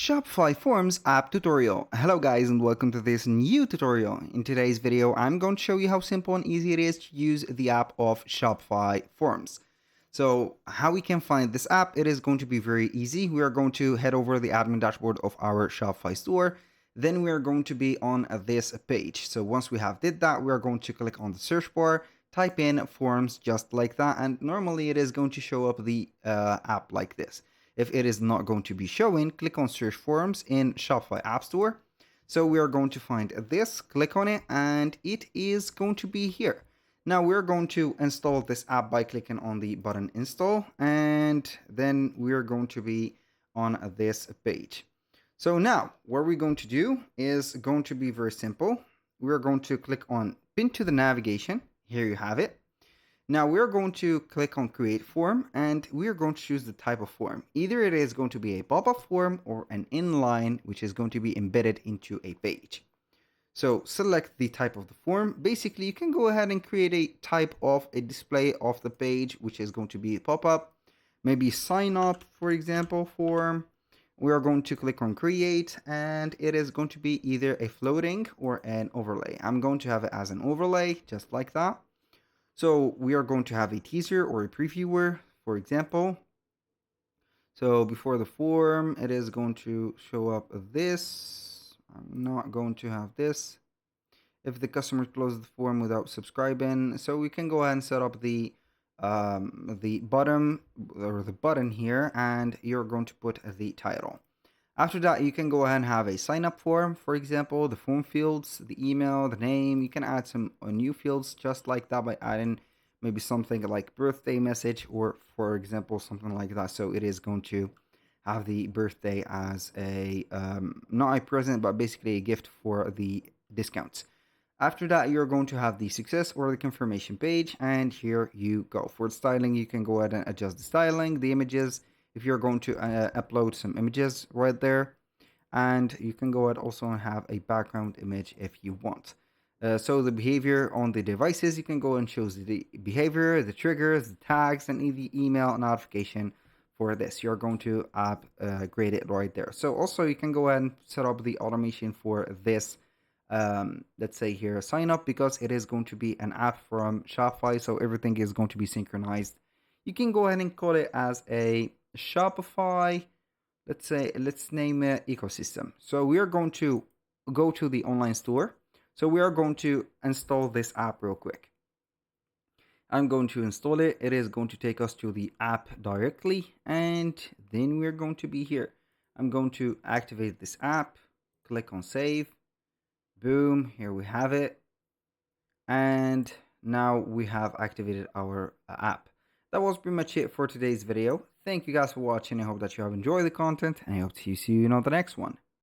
Shopify Forms App tutorial. Hello guys and welcome to this new tutorial. In today's video, I'm going to show you how simple and easy it is to use the app of Shopify Forms. So how we can find this app, it is going to be very easy. We are going to head over the admin dashboard of our Shopify store. Then we are going to be on this page. So once we have did that, we are going to click on the search bar, type in forms just like that. And normally it is going to show up the app like this. If it is not going to be showing, click on search forms in Shopify App Store. So we are going to find this, click on it, and it is going to be here. Now we're going to install this app by clicking on the button install, and then we're going to be on this page. So now what we're going to do is going to be very simple. We're going to click on pin to the navigation. Here you have it. Now we're going to click on create form and we're going to choose the type of form. Either it is going to be a pop-up form or an inline, which is going to be embedded into a page. So select the type of the form. Basically, you can go ahead and create a type of a display of the page, which is going to be a pop-up, maybe sign up, for example, form. We are going to click on create and it is going to be either a floating or an overlay. I'm going to have it as an overlay, just like that. So we are going to have a teaser or a previewer, for example. So before the form, it is going to show up this. I'm not going to have this. If the customer closes the form without subscribing, so we can go ahead and set up the bottom or the button here, and you're going to put the title. After that, you can go ahead and have a sign up form, for example, the form fields, the email, the name. You can add some new fields just like that by adding maybe something like birthday message or, for example, something like that. So it is going to have the birthday as a, not a present, but basically a gift for the discounts. After that, you're going to have the success or the confirmation page, and here you go. For styling, you can go ahead and adjust the styling, the images, if you're going to upload some images right there, and you can go ahead also and have a background image if you want. So the behavior on the devices, you can go and choose the behavior, the triggers, the tags, and the email notification for this. You're going to upgrade it right there. So also you can go ahead and set up the automation for this. Let's say here sign up, because it is going to be an app from Shopify, so everything is going to be synchronized. You can go ahead and call it as a Shopify, let's name it ecosystem. So we are going to go to the online store. So we are going to install this app real quick. I'm going to install it. It is going to take us to the app directly, and then we're going to be here. I'm going to activate this app, click on save. Boom, here we have it. And now we have activated our app. That was pretty much it for today's video. Thank you guys for watching. I hope that you have enjoyed the content, and I hope to see you in on the next one.